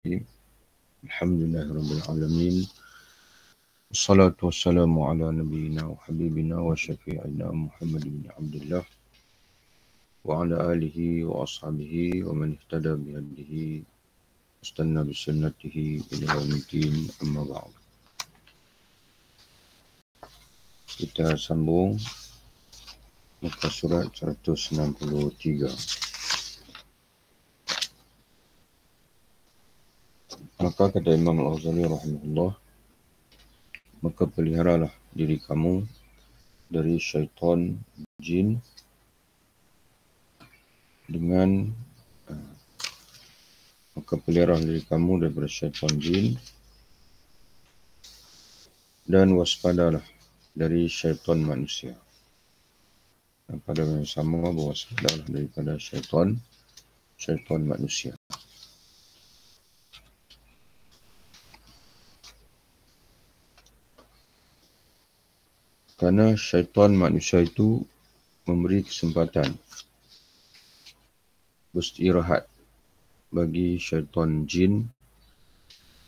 Alhamdulillahirabbil alamin. Wassalatu wassalamu ala nabiyyina wa habibina wa syafi'ina Muhammad bin Abdullah wa ala alihi wa ashabihi wa man ihtada bi hadihi istanna bi sunnatihi ila yaumiddin, amma ba'd. Kita sambung muka surat 163. Maka kata Imam Al-Ghazali rahimahullah, maka peliharalah diri kamu dari syaitan jin dengan maka peliharalah diri kamu daripada syaitan jin dan waspadalah dari syaitan manusia. Dan pada yang sama, waspadalah daripada syaitan manusia. Karena syaitan manusia itu memberi kesempatan beristirahat bagi syaitan jin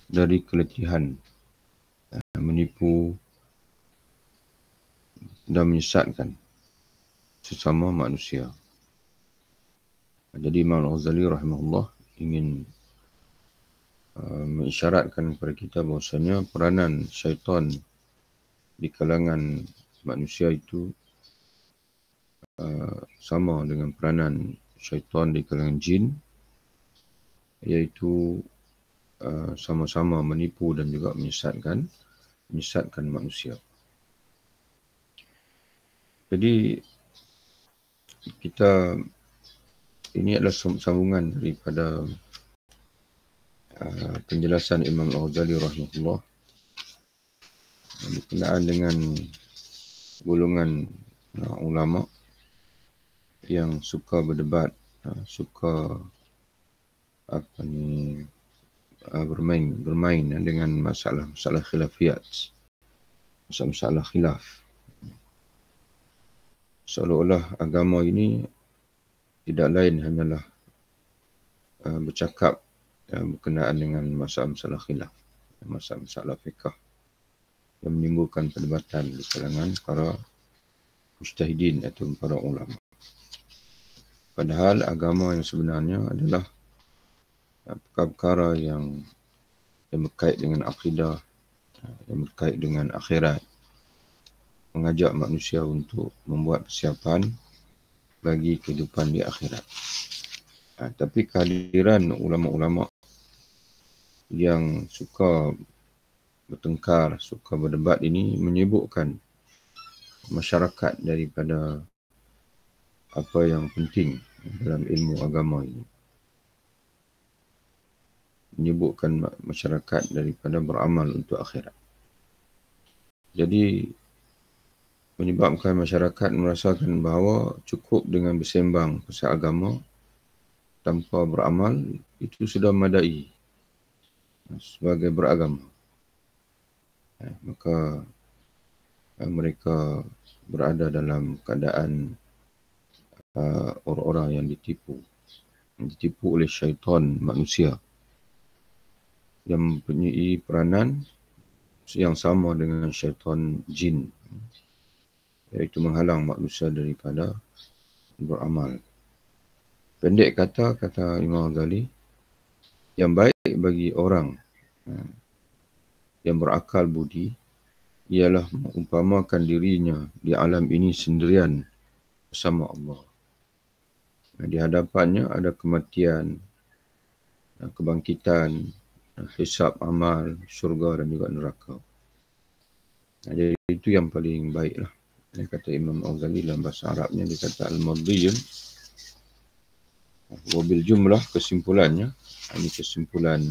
dari keletihan, menipu dan menyesatkan sesama manusia. Jadi Imam Al-Ghazali rahimahullah ingin mengisyaratkan kepada kita bahawasanya peranan syaitan di kalangan manusia itu sama dengan peranan syaitan di kalangan jin, iaitu sama-sama menipu dan juga menyesatkan manusia. Jadi ini adalah sambungan daripada penjelasan Imam Al-Ghazali rahimahullah berkenaan dengan golongan ulama yang suka berdebat, suka bermain dengan masalah khilafiyat, masalah khilaf. Seolah-olah agama ini tidak lain hanyalah bercakap berkenaan dengan masalah khilaf, masalah fiqh yang menimbulkan perdebatan di kalangan para mujtahidin atau para ulama. Padahal agama yang sebenarnya adalah perkara-perkara yang berkait dengan akidah, yang berkait dengan akhirat, mengajak manusia untuk membuat persiapan bagi kehidupan di akhirat. Tapi kehadiran ulama-ulama yang suka bertengkar, suka berdebat ini menyibukkan masyarakat daripada apa yang penting dalam ilmu agama ini. Menyibukkan masyarakat daripada beramal untuk akhirat. Jadi menyebabkan masyarakat merasakan bahawa cukup dengan bersembang pasal agama tanpa beramal itu sudah madai sebagai beragama. Maka mereka berada dalam keadaan orang-orang yang ditipu oleh syaitan manusia yang mempunyai peranan yang sama dengan syaitan jin, iaitu menghalang manusia daripada beramal. Pendek kata Imam Ghazali, yang baik bagi orang yang berakal budi ialah mengumpamakan dirinya di alam ini sendirian bersama Allah. Di hadapannya ada kematian, kebangkitan, hisab amal, syurga dan juga neraka. Jadi itu yang paling baiklah. Yang kata Imam Al-Ghazali dalam bahasa Arabnya, dia kata al-madiyun. Wabil jumlah, kesimpulannya, ini kesimpulan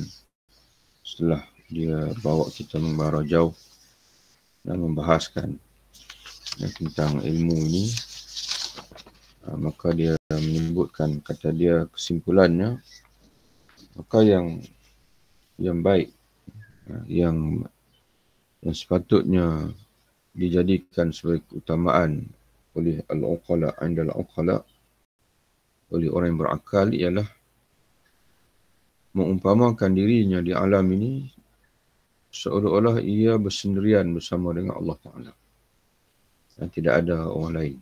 setelah dia bawa kita membara jauh dan membahaskan tentang ilmu ini, maka dia menyebutkan, kata dia kesimpulannya, maka yang baik, yang sepatutnya dijadikan sebagai keutamaan oleh al-uqala, oleh orang yang berakal, ialah mengumpamakan dirinya di alam ini seolah-olah ia bersendirian bersama dengan Allah Ta'ala. Dan tidak ada orang lain.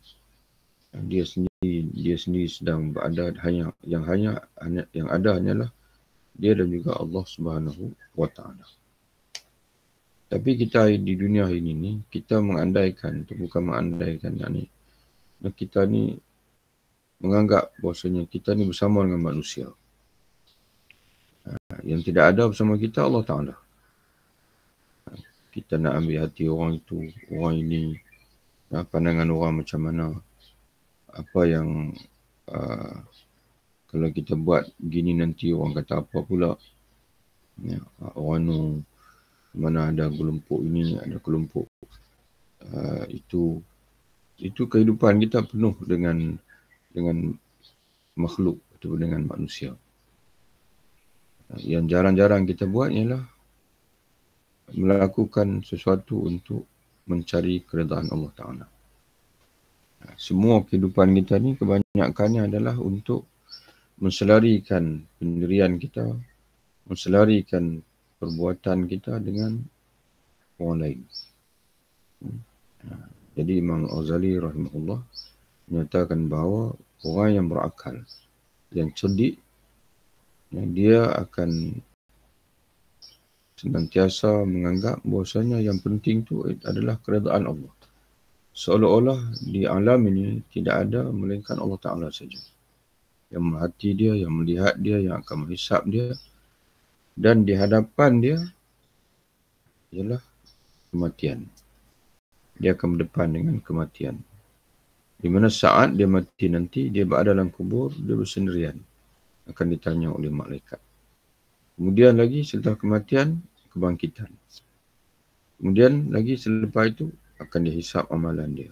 Dia sendiri sedang berada, yang ada hanyalah dia dan juga Allah Subhanahu wa Ta'ala. Tapi kita di dunia ini ni, kita mengandaikan, itu bukan mengandaikan, kita ni menganggap bahawasanya kita ni bersama dengan manusia. Yang tidak ada bersama kita Allah Ta'ala. Kita nak ambil hati orang itu, orang ini, pandangan orang macam mana, apa yang kalau kita buat begini nanti orang kata apa pula. Orang nu mana ada kelompok ini, ada kelompok itu kehidupan kita penuh dengan makhluk atau dengan manusia. Yang jarang-jarang kita buat ialah melakukan sesuatu untuk mencari keredaan Allah Ta'ala. Semua kehidupan kita ni kebanyakannya adalah untuk menselarikan pendirian kita, menselarikan perbuatan kita dengan orang lain. Jadi Imam Al-Ghazali rahimahullah menyatakan bahawa orang yang berakal, yang cerdik, dia akan senantiasa menganggap bahawasanya yang penting tu adalah keredaan Allah. Seolah-olah di alam ini tidak ada melainkan Allah Ta'ala saja. Yang merhati dia, yang melihat dia, yang akan menghisap dia. Dan di hadapan dia ialah kematian. Dia akan berdepan dengan kematian. Di mana saat dia mati nanti, dia berada dalam kubur, dia bersendirian. Akan ditanya oleh malaikat. Kemudian lagi setelah kematian, kebangkitan. Kemudian lagi selepas itu, akan dihisap amalan dia.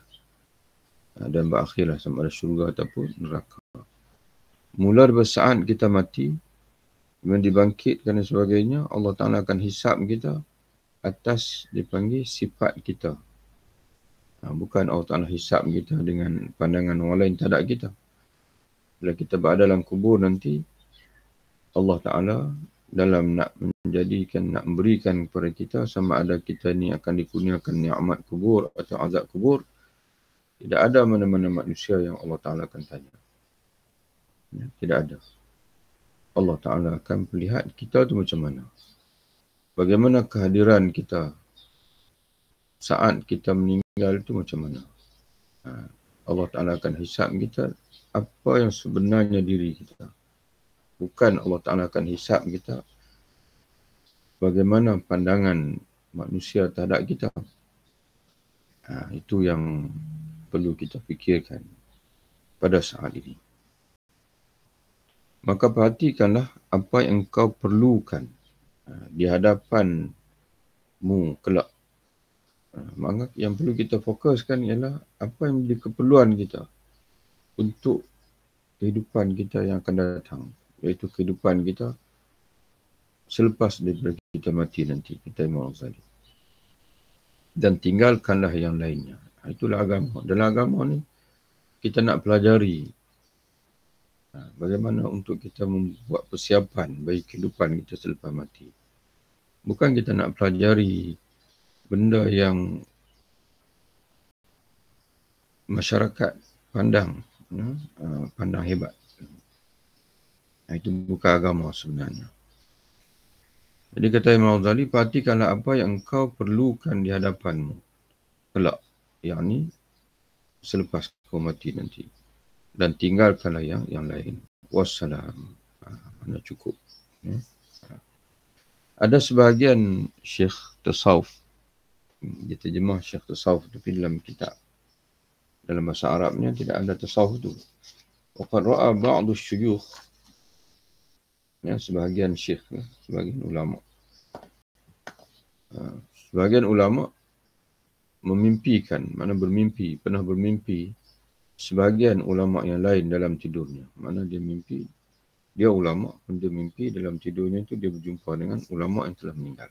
Dan berakhirlah sama ada syurga ataupun neraka. Mula dari saat kita mati, kemudian dibangkitkan dan sebagainya, Allah Ta'ala akan hisap kita atas dipanggil sifat kita. Bukan Allah Ta'ala hisap kita dengan pandangan orang lain, tak ada kita. Bila kita berada dalam kubur nanti, Allah Ta'ala dalam nak memberikan kepada kita sama ada kita ni akan dikurniakan nikmat kubur atau azab kubur, tidak ada mana-mana manusia yang Allah Ta'ala akan tanya. Tidak ada. Allah Ta'ala akan melihat kita tu macam mana. Bagaimana kehadiran kita saat kita meninggal itu macam mana. Allah Ta'ala akan hisap kita apa yang sebenarnya diri kita. Bukan Allah Ta'ala akan hisap kita bagaimana pandangan manusia terhadap kita. Itu yang perlu kita fikirkan pada saat ini. Maka perhatikanlah apa yang kau perlukan di hadapanmu kelak. Maka yang perlu kita fokuskan ialah apa yang menjadi keperluan kita untuk kehidupan kita yang akan datang. Iaitu kehidupan kita selepas daripada kita mati nanti. Kita Imam Al-Ghazali. Dan tinggalkanlah yang lainnya. Itulah agama. Dalam agama ni kita nak pelajari bagaimana untuk kita membuat persiapan bagi kehidupan kita selepas mati. Bukan kita nak pelajari benda yang masyarakat pandang hebat. Itu bukan agama sebenarnya. Jadi kata Imam Al-Ghazali, perhatikanlah apa yang kau perlukan di hadapanmu kelak, yakni selepas kau mati nanti. Dan tinggalkanlah yang lain. Wassalam. Mana cukup. Ada sebahagian Syekh Tasawuf, dia terjemah Syekh Tasawuf tapi dalam kitab, dalam bahasa Arabnya tidak ada tasawuf tu. Waqad ra'a ba'du syuyukh, sebahagian syekh, sebahagian ulama. Sebahagian ulama memimpikan, mana bermimpi, pernah bermimpi sebahagian ulama yang lain dalam tidurnya. Mana dia mimpi, dia ulama, dia mimpi dalam tidurnya itu dia berjumpa dengan ulama yang telah meninggal.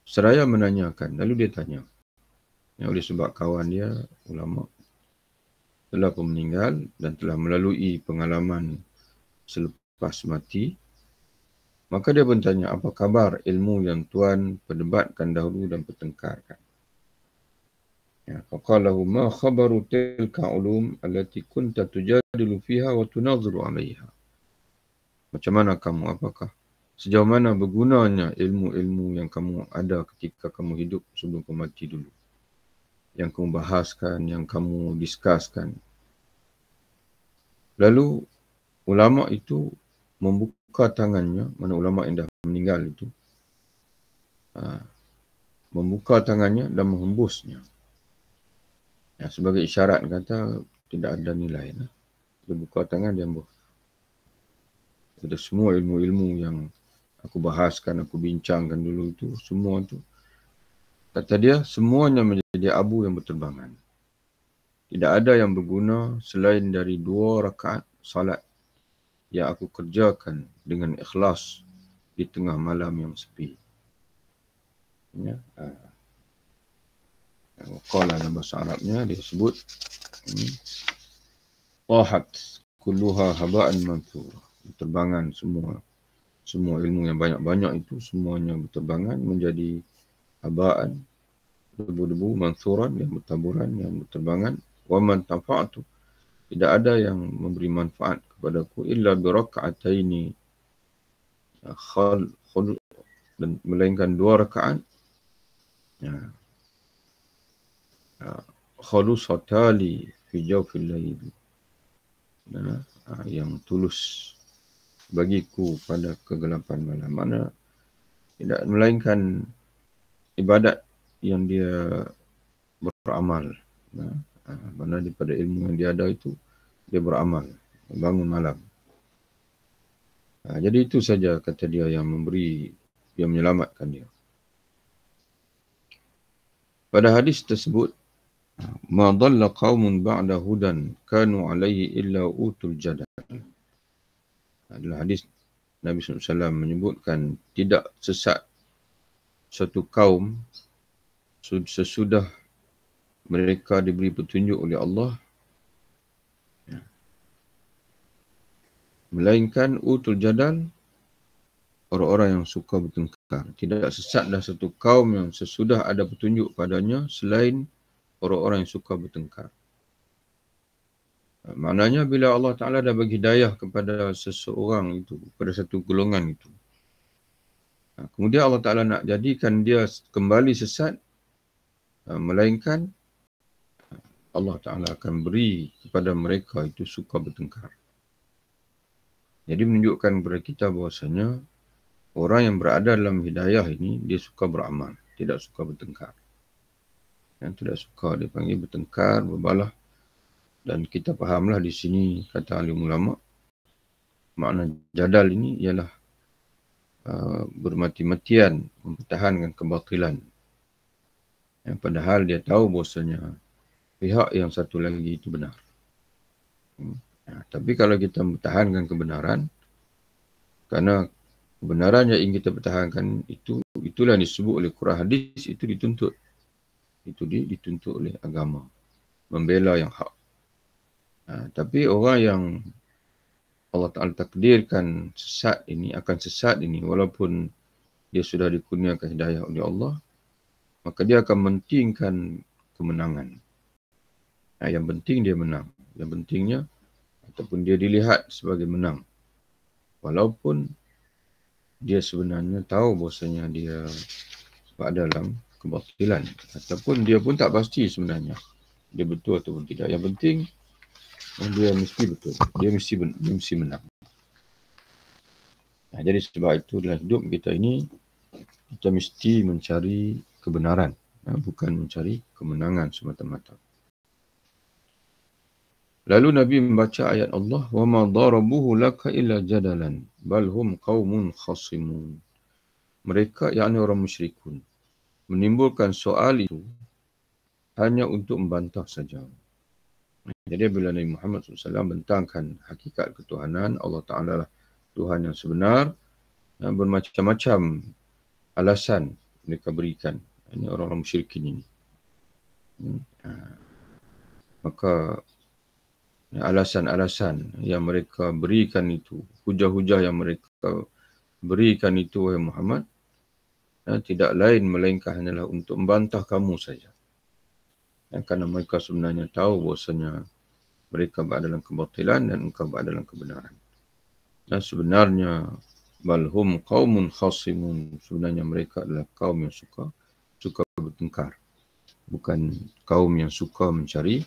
Seraya menanyakan, lalu dia tanya. Oleh sebab kawan dia, ulama, telah pun meninggal dan telah melalui pengalaman selepas mati, maka dia bertanya, apa kabar ilmu yang Tuan perdebatkan dahulu dan pertengkarkan? Ya, faqalahu ma khabaru tilka ulum allati kunta tujadilu fiha wa tunadhiru 'alayha. Macam mana kamu, apakah sejauh mana bergunanya ilmu-ilmu yang kamu ada ketika kamu hidup sebelum kamu mati dulu? Yang kamu bahaskan, yang kamu diskuskan. Lalu ulama itu membuka tangannya, mana ulama yang dah meninggal itu, membuka tangannya dan menghembusnya. Ya, sebagai isyarat kata tidak ada nilai. Dia buka tangan, dia hembus. Ada semua ilmu-ilmu yang aku bahaskan, aku bincangkan dulu itu, semua itu, kata dia, semuanya menjadi abu yang berterbangan. Tidak ada yang berguna selain dari 2 rakaat salat yang aku kerjakan dengan ikhlas di tengah malam yang sepi. Ya, qala dalam bahasa Arabnya dia sebut tahat kulluha haba'an manthura. Berterbangan semua ilmu yang banyak-banyak itu semuanya berterbangan menjadi haba'an, debu-debu, mansuran yang bertaburan, yang berterbangan. Wa man tanfa'atu, tidak ada yang memberi manfaat kepadaku illa bi raka'ataini dan melainkan 2 rakaat khalusatali fi jawfil lail, yang tulus bagiku pada kegelapan malam. Mana tidak melainkan ibadat yang dia beramal. Mana daripada ilmu yang dia ada itu, dia beramal, bangun malam. Jadi itu saja kata dia yang memberi, yang menyelamatkan dia. Pada hadis tersebut, ma dhalla qaumun ba'da hudan kanu alaihi illa utul jadal. Adalah hadis Nabi SAW menyebutkan tidak sesat suatu kaum sesudah mereka diberi petunjuk oleh Allah, melainkan utul jadal, orang-orang yang suka bertengkar. Tidak sesatlah satu kaum yang sesudah ada petunjuk padanya selain orang-orang yang suka bertengkar. Maknanya bila Allah Ta'ala dah bagi hidayah kepada seseorang itu, kepada satu golongan itu, kemudian Allah Ta'ala nak jadikan dia kembali sesat, melainkan Allah Ta'ala akan beri kepada mereka itu suka bertengkar. Jadi menunjukkan kepada kita bahawasanya orang yang berada dalam hidayah ini, dia suka beramal, tidak suka bertengkar. Yang tidak suka dipanggil bertengkar, berbalah. Dan kita fahamlah di sini, kata alim ulama, makna jadal ini ialah bermati-matian mempertahankan kebatilan. Padahal dia tahu bahawasanya pihak yang satu lagi itu benar. Tapi kalau kita mempertahankan kebenaran, karena kebenaran yang ingin kita pertahankan itu, itulah yang disebut oleh Quran hadis, itu dituntut. Itu dituntut oleh agama. Membela yang hak. Tapi orang yang Allah Ta'ala takdirkan sesat ini, akan sesat ini, walaupun dia sudah dikurniakan hidayah oleh Allah, maka dia akan mementingkan kemenangan. Yang penting dia menang. Yang pentingnya, ataupun dia dilihat sebagai menang. Walaupun dia sebenarnya tahu bahawasanya dia berada dalam kebatilan. Ataupun dia pun tak pasti sebenarnya dia betul ataupun tidak. Yang penting dia mesti betul. Dia mesti menang. Jadi sebab itu dalam hidup kita ini, kita mesti mencari kebenaran. Bukan mencari kemenangan semata-mata. Lalu Nabi membaca ayat Allah, وَمَا ضَرَبُوهُ لَكَ إِلَّا جَدَلًا بَلْ هُمْ قَوْمٌ خَصِمُونَ. Mereka, yakni orang musyrikun, menimbulkan soal itu hanya untuk membantah saja. Jadi bila Nabi Muhammad SAW bentangkan hakikat ketuhanan, Allah Ta'ala lah Tuhan yang sebenar, bermacam-macam alasan mereka berikan. Ini orang-orang musyrikin ini. Maka alasan-alasan yang mereka berikan itu, hujah-hujah yang mereka berikan itu, wahai Muhammad, tidak lain melainkan hanyalah untuk membantah kamu saja. Kerana mereka sebenarnya tahu bahawasanya mereka berada dalam kebatilan dan engkau berada dalam kebenaran. Dan sebenarnya balhum qaumun khasimun, sebenarnya mereka adalah kaum yang suka bertengkar, bukan kaum yang suka mencari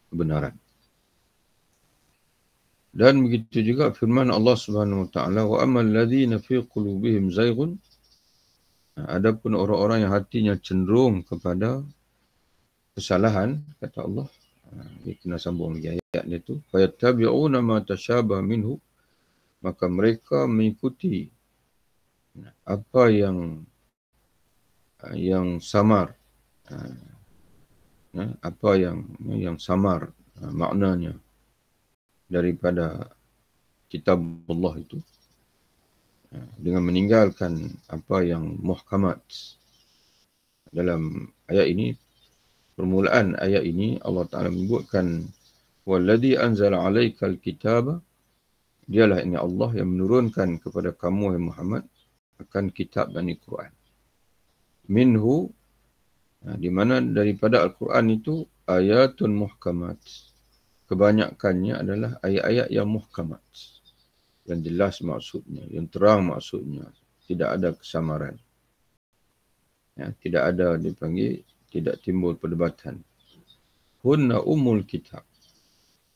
kebenaran. Dan begitu juga firman Allah Subhanahu wa taala, wa ammal ladzina fi qulubihim zayghun, adapun orang-orang yang hatinya cenderung kepada kesalahan, kata Allah, dia kena sambung lagi ayat dia tu, fayattabi'una ma tashabaha minhu, maka mereka mengikuti apa yang samar, apa yang samar maknanya daripada kitab Allah itu, dengan meninggalkan apa yang muhkamat. Dalam ayat ini, permulaan ayat ini, Allah Ta'ala menyebutkan walladhi anzala alaikal kitaba, dialah ini Allah yang menurunkan kepada kamu, wahai Muhammad, akan kitab dan Al-Quran. Minhu, di mana daripada Al-Quran itu ayatun muhkamat, kebanyakannya adalah ayat-ayat yang muhkamat, yang jelas maksudnya, yang terang maksudnya, tidak ada kesamaran. Tidak ada dipanggil, tidak timbul perdebatan. Hunna umul kitab,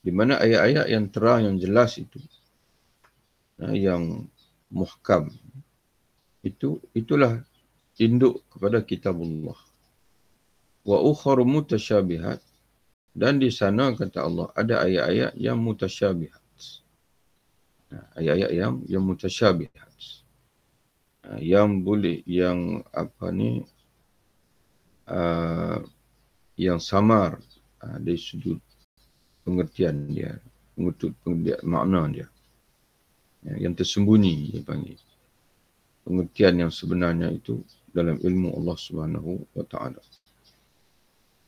di mana ayat-ayat yang terang, yang jelas itu, yang muhkam, itulah induk kepada kitabullah. Wa ukhar mutasyabihat, dan di sana kata Allah ada ayat-ayat yang mutasyabihat. Ayat-ayat yang mutasyabihat, yang boleh, yang yang samar dari sudut pengertian dia, pengertian makna dia, yang tersembunyi dia panggil. Pengertian yang sebenarnya itu dalam ilmu Allah Subhanahu wa taala.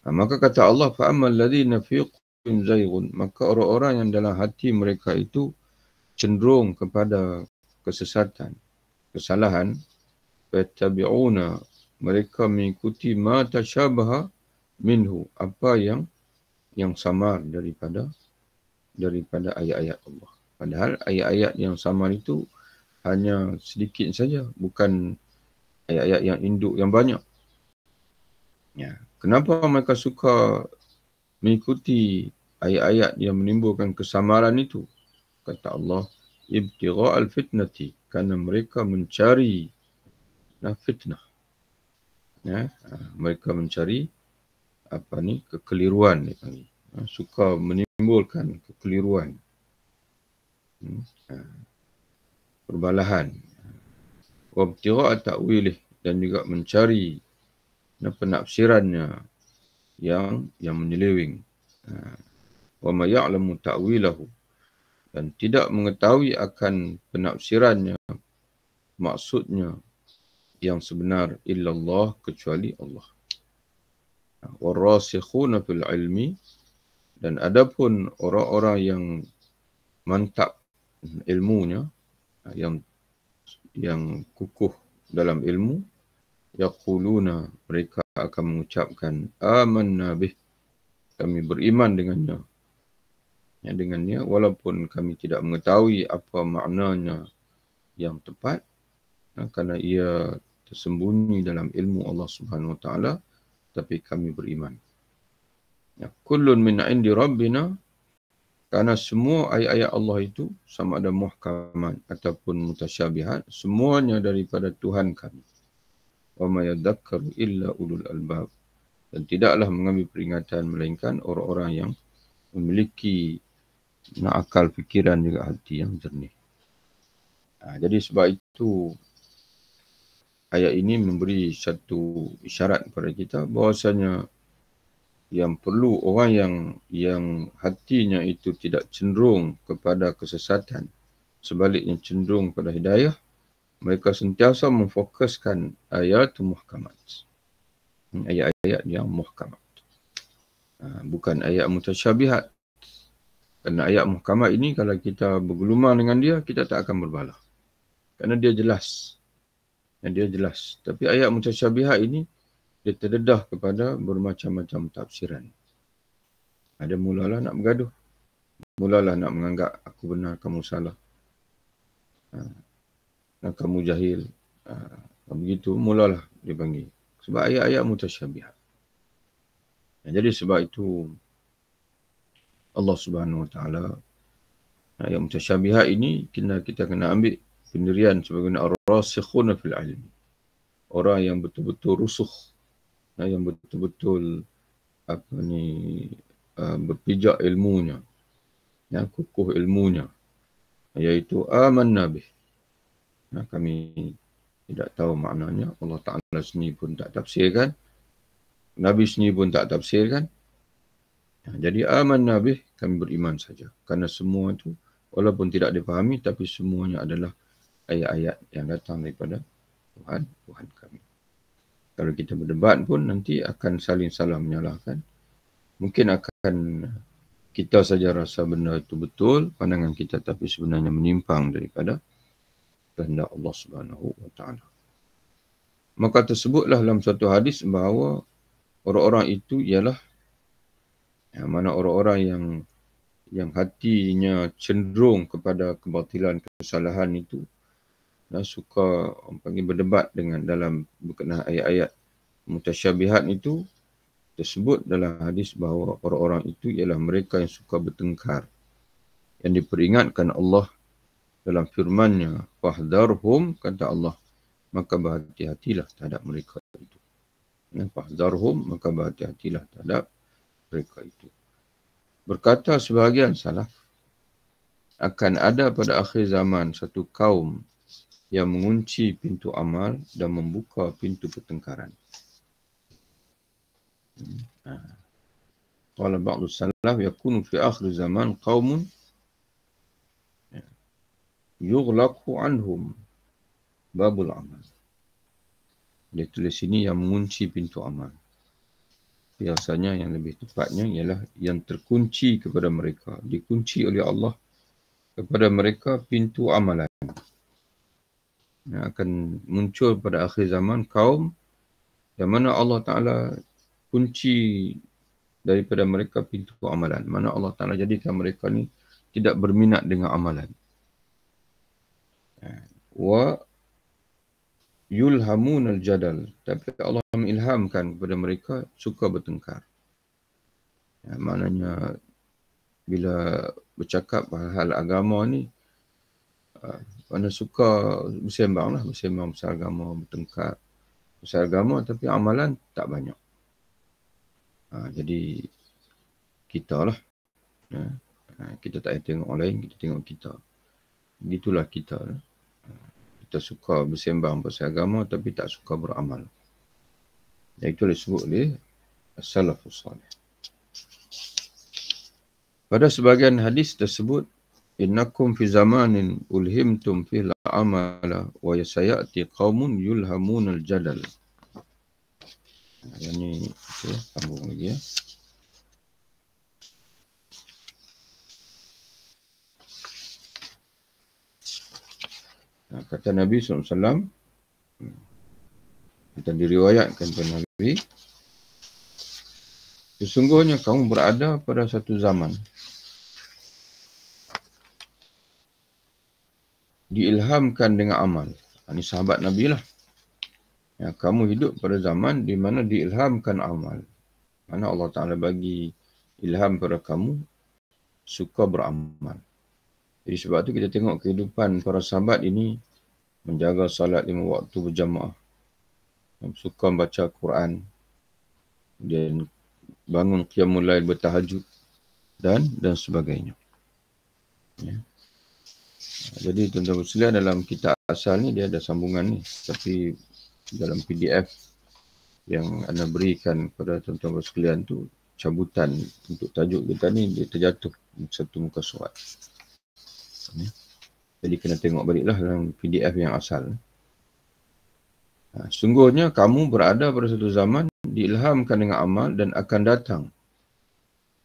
Maka kata Allah, fa ammal ladzina fi qulubihim zayghun, maka orang-orang yang dalam hati mereka itu cenderung kepada kesesatan, kesalahan, fattabi'una, mereka mengikuti ma tashabaha minhu, apa yang samar daripada ayat-ayat Allah. Padahal ayat-ayat yang samar itu hanya sedikit saja, bukan ayat-ayat yang induk yang banyak. Kenapa mereka suka mengikuti ayat-ayat yang menimbulkan kesamaran itu? Kata Allah, ibtigha'al fitnati, kerana mereka mencari fitnah. Mereka mencari kekeliruan, suka menimbulkan kekeliruan, perbalahan. Wa ibtigha'a ta'wilih, dan juga mencari penafsirannya yang menyeleweng. Wa ma ya'lamu ta'wilahu, dan tidak mengetahui akan penafsirannya, maksudnya yang sebenar, illallah, kecuali Allah. Warasikhuna fil ilmi, dan adapun orang-orang yang mantap ilmunya, yang kukuh dalam ilmu, yaquluna, mereka akan mengucapkan amanna bih, kami beriman dengannya, walaupun kami tidak mengetahui apa maknanya yang tepat, kerana ia tersembunyi dalam ilmu Allah Subhanahu wa taala, tapi kami beriman. Kullun min indi rabbina, kerana semua ayat-ayat Allah itu, sama ada muhkamat ataupun mutasyabihat, semuanya daripada Tuhan kami. Wa ma yadhakkaru illa ulul albab, dan tidaklah mengambil peringatan melainkan orang-orang yang memiliki akal, fikiran, juga hati yang jernih. Jadi sebab itu ayat ini memberi satu isyarat kepada kita bahawasanya yang perlu orang yang hatinya itu tidak cenderung kepada kesesatan, sebaliknya cenderung pada hidayah, mereka sentiasa memfokuskan ayat muhkamat. Ayat-ayat yang muhkamat. Bukan ayat mutasyabihat. Kerana ayat muhkamat ini kalau kita bergelumang dengan dia, kita tak akan berbalah. Kerana dia jelas. Dan dia jelas. Tapi ayat mutasyabihat ini, dia terdedah kepada bermacam-macam tafsiran. Ada mulalah nak bergaduh. Mulalah nak menganggap aku benar, kamu salah. Dan kamu jahil. Begitu, mulalah dia panggil. Sebab ayat-ayat mutasyabihat. Jadi sebab itu, Allah Subhanahu Wa Taala, ayat mutasyabihat ini, kita kena ambil pendirian sebagaimana ar-rasikhuna fil ilmi. Orang yang betul-betul rusuh. Yang betul-betul berpijak ilmunya. Yang kukuh ilmunya. Iaitu amanna bih. Kami tidak tahu maknanya. Allah Ta'ala sendiri pun tak tafsirkan. Nabi sendiri pun tak tafsirkan. Jadi amanna bih, kami beriman saja. Kerana semua itu, walaupun tidak dipahami, tapi semuanya adalah ayat-ayat yang datang daripada Tuhan kami. Kalau kita berdebat pun nanti akan saling salah menyalahkan. Mungkin akan kita saja rasa benda itu betul, pandangan kita, tapi sebenarnya menyimpang daripada kehendak Allah Subhanahu Wa Taala. Maka tersebutlah dalam suatu hadis bahawa orang-orang itu ialah mana orang-orang yang hatinya cenderung kepada kebatilan, kesalahan itu, dan suka berdebat dengan dalam berkenaan ayat-ayat mutasyabihat itu, tersebut dalam hadis bahawa orang-orang itu ialah mereka yang suka bertengkar. Yang diperingatkan Allah dalam firman-Nya, fahdharhum, kata Allah, maka berhati-hatilah terhadap mereka itu. Fahdharhum, maka berhati-hatilah terhadap mereka itu. Berkata sebahagian salaf, akan ada pada akhir zaman satu kaum yang mengunci pintu amal dan membuka pintu pertengkaran. Qala ba'du salaf yakunu fi akhir zaman qaumun yughlaqu anhum babul amal. Dia tulis sini yang mengunci pintu amal. Biasanya yang lebih tepatnya ialah yang terkunci kepada mereka. Dikunci oleh Allah kepada mereka pintu amalan. Yang akan muncul pada akhir zaman kaum yang mana Allah Ta'ala kunci daripada mereka pintu amalan. Mana Allah Ta'ala jadikan mereka ni tidak berminat dengan amalan. Wa yulhamun al-jadal. Tapi Allah mengilhamkan kepada mereka suka bertengkar. Maknanya bila bercakap hal agama ni, mana suka bersembang lah. Bersembang pasal agama, bertengkar pasal agama, tapi amalan tak banyak. Jadi kita lah. Kita tak tengok orang lain, kita tengok kita. Begitulah kita. Kita suka bersembang pasal agama tapi tak suka beramal. Dan itu disebut oleh Salafus Salih. Pada sebahagian hadis tersebut, innakum fi zamanin ulhimtum fil amala wa yasayati qaumun yulhamunal jadal. Yang ni sambung lagi ya. Kata Nabi SAW, kita diriwayatkan kepada Nabi, sesungguhnya kamu berada pada satu zaman diilhamkan dengan amal. Ini sahabat Nabi lah. Kamu hidup pada zaman di mana diilhamkan amal. Mana Allah Ta'ala bagi ilham kepada kamu suka beramal. Jadi sebab tu kita tengok kehidupan para sahabat ini menjaga salat 5 waktu berjamaah. Suka baca Quran. Dan bangun qiyamul lail bertahajud. Dan sebagainya. Ya. Jadi tuan-tuan sekalian dalam kitab asal ni dia ada sambungan ni. Tapi dalam PDF yang anda berikan kepada tuan-tuan sekalian tu, cabutan untuk tajuk kita ni dia terjatuh satu muka surat. Jadi kena tengok baliklah dalam PDF yang asal. Sungguhnya kamu berada pada satu zaman diilhamkan dengan amal dan akan datang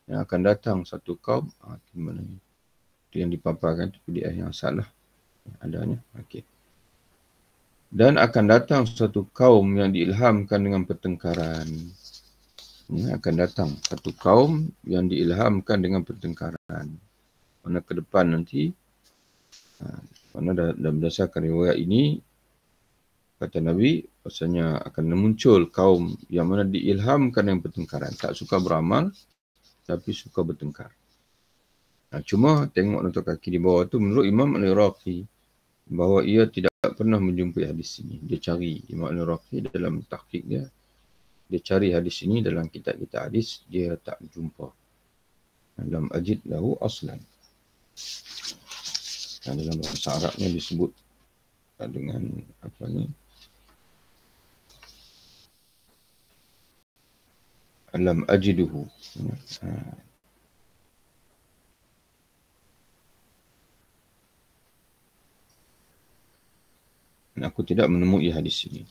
Yang akan datang satu kaum, itu mana ni? Itu yang dipaparkan itu PDF yang salah adanya. Okey. Dan akan datang satu kaum yang diilhamkan dengan pertengkaran. Akan datang satu kaum yang diilhamkan dengan pertengkaran. Mana ke depan nanti, mana berdasarkan riwayat ini, kata Nabi, bahasanya akan muncul kaum yang mana diilhamkan dengan pertengkaran. Tak suka beramal, tapi suka bertengkar. Cuma tengok nota kaki di bawah tu, menurut Imam Al-Iraqi, bahawa ia tidak pernah menjumpai hadis ini. Dia cari, Imam Al-Iraqi dalam tahqiq dia, dia cari hadis ini dalam kitab-kitab hadis, dia tak jumpa. Dalam ajid lahu aslan. Dan dalam bahasa Arabnya disebut dengan apa ni? Alam ajiduhu. Aku tidak menemui hadis ini.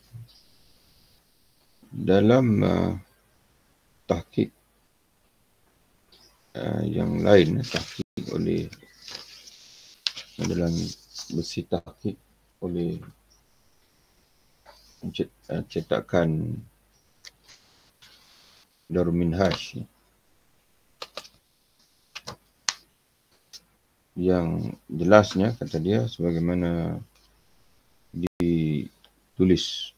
Dalam tahqiq yang lain, tahqiq oleh dalam besi tahqiq oleh cetakan Darul Minhaj yang jelasnya, kata dia, sebagaimana ditulis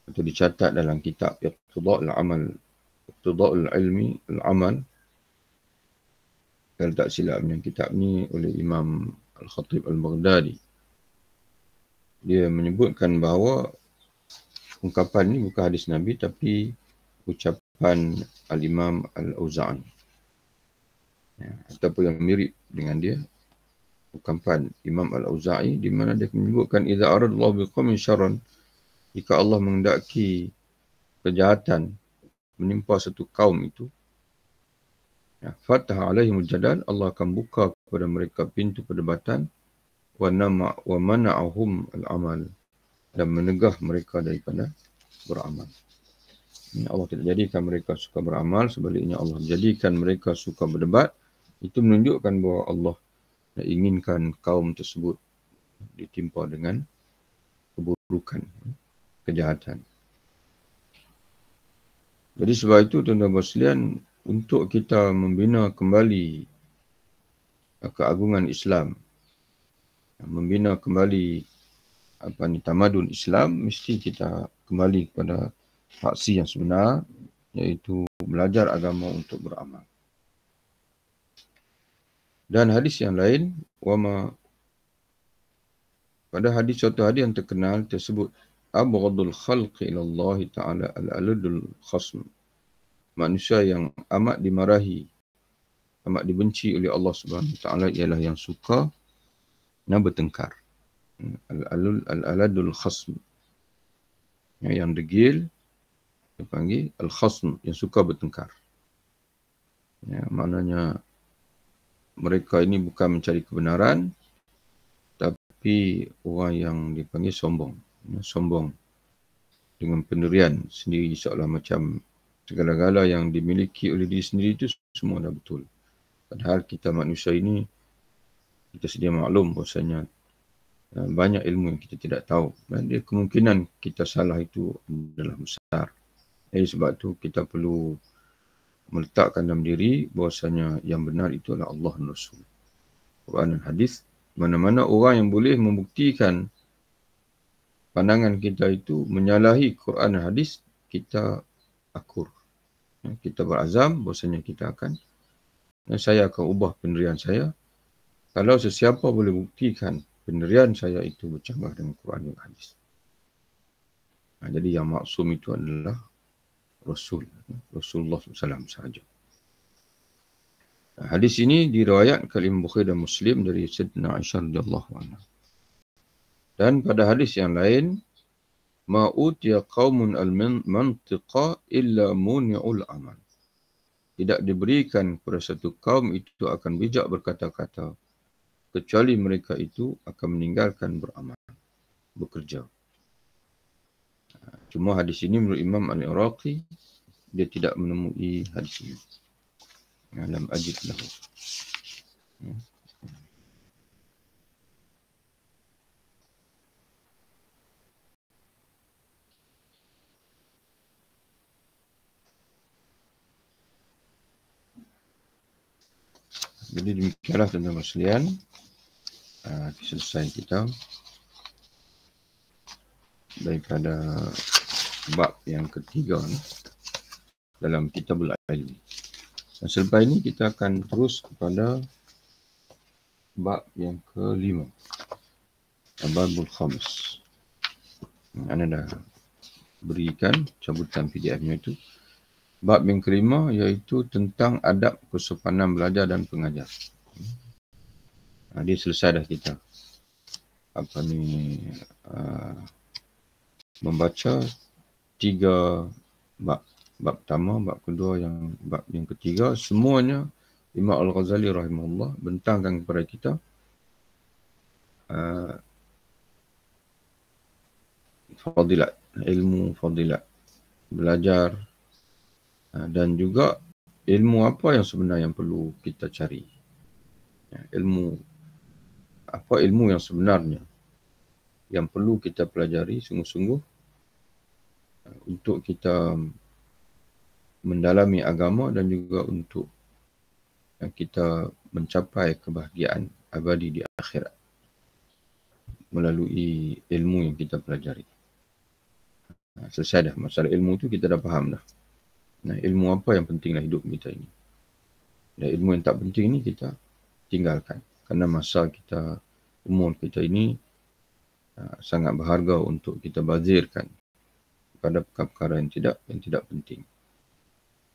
atau dicatat dalam kitab Iqtida'ul Amal, Iqtida'ul Ilmi Al-Amal, kalau tak silapnya kitab ni oleh Imam Al-Khatib Al-Baghdadi. Dia menyebutkan bahawa ungkapan ni bukan hadis Nabi tapi ucapan Al-Imam Al-Auza'i. Ataupun yang mirip dengan dia, ungkapan Imam Al-Auza'i di mana dia menyebutkan idza aradallahu biqaumin syarran, jika Allah menghendaki kejahatan menimpa satu kaum itu, fataha alaihimul jadal, Allah akan buka kepada mereka pintu perdebatan, wa mana'ahum al-amal, dan menegah mereka daripada beramal. Allah tidak jadikan mereka suka beramal, sebaliknya Allah jadikan mereka suka berdebat. Itu menunjukkan bahawa Allah inginkan kaum tersebut ditimpa dengan keburukan, kejahatan. Jadi sebab itu tuan-tuan sekalian, untuk kita membina kembali keagungan Islam, membina kembali tamadun Islam, mesti kita kembali kepada faksi yang sebenar, iaitu belajar agama untuk beramal. Dan hadis yang lain, pada suatu hadis yang terkenal tersebut, abghadul khalqi ilallah ta'ala al-aludul khasm, manusia yang amat dimarahi, amat dibenci oleh Allah Subhanahu wa taala ialah yang suka dan bertengkar. Al-aladul khasm, yang degil dipanggil al-khasm, yang suka bertengkar. Maknanya mereka ini bukan mencari kebenaran, tapi orang yang dipanggil sombong. Sombong dengan pendirian sendiri, seolah macam segala-gala yang dimiliki oleh diri sendiri itu semua dah betul. Padahal kita manusia ini, kita sedia maklum bahasanya banyak ilmu yang kita tidak tahu. Dan dia kemungkinan kita salah itu adalah besar. Jadi sebab itu kita perlu meletakkan dalam diri bahasanya yang benar itu adalah Allah dan Rasul. Quran dan hadis, mana-mana orang yang boleh membuktikan pandangan kita itu menyalahi Quran dan hadis, kita akur. Kita berazam bahasanya kita akan, saya akan ubah pendirian saya kalau sesiapa boleh buktikan pendirian saya itu bercanggah dengan Quran dan hadis. Jadi yang maksum itu adalah Rasulullah SAW sahaja. Hadis ini diriwayatkan Imam Bukhari dan Muslim dari Sayyidina Aisyah radhiyallahu anha. Dan pada hadis yang lain, ma utiya qaumun al-mantiqa illa muni'ul amal. Tidak diberikan kepada satu kaum itu akan bijak berkata-kata, kecuali mereka itu akan meninggalkan beramal, bekerja. Cuma hadis ini menurut Imam Al-Iraqi, dia tidak menemui hadis ini. Lam ajid lahu. Jadi demikianlah tuan-tuan sekalian, selesai kita daripada bab yang ketiga ni dalam Kitabul Ilm. Dan selepas ini kita akan terus kepada bab yang kelima, Babul Khamis. Anda dah berikan cabutan PDF-nya itu. Bab yang kelima iaitu tentang adab kesopanan belajar dan pengajar. Dia selesai dah kita membaca 3 bab. Bab pertama, bab kedua, bab yang ketiga, semuanya Imam Al-Ghazali rahimahullah bentangkan kepada kita fadilat, ilmu fadilat, belajar dan juga ilmu apa yang sebenar yang perlu kita cari. Ilmu yang sebenarnya yang perlu kita pelajari sungguh-sungguh untuk kita mendalami agama dan juga untuk kita mencapai kebahagiaan abadi di akhirat melalui ilmu yang kita pelajari. Selesai dah masalah ilmu tu, kita dah faham dah. Ilmu apa yang penting dalam hidup kita ini. Dan ilmu yang tak penting ni kita tinggalkan. Kerana masa kita, umur kita ini sangat berharga untuk kita bazirkan pada perkara-perkara yang tidak penting.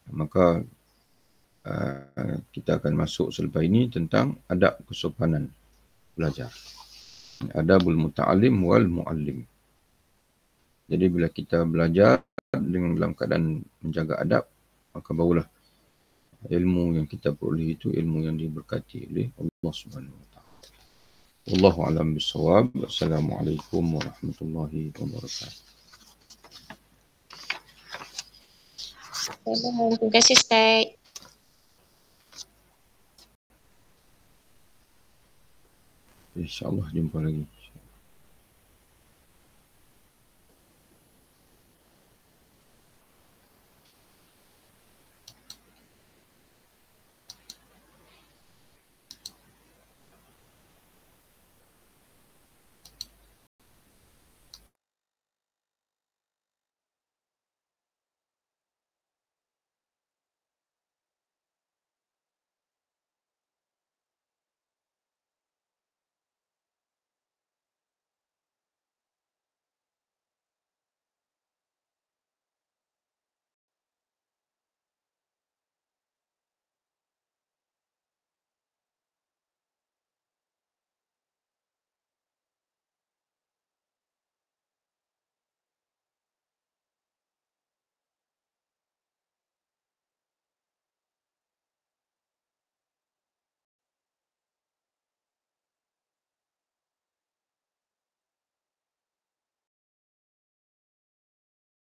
Maka kita akan masuk selepas ini tentang adab kesopanan belajar. Adabul muta'alim wal mu'allim. Jadi bila kita belajar dengan dalam keadaan menjaga adab, maka barulah ilmu yang kita peroleh itu ilmu yang diberkati oleh Allah Subhanahu wa taala. Wallahu a'lam bissawab. Assalamualaikum warahmatullahi wabarakatuh. Terima kasih Ustaz. InsyaAllah jumpa lagi.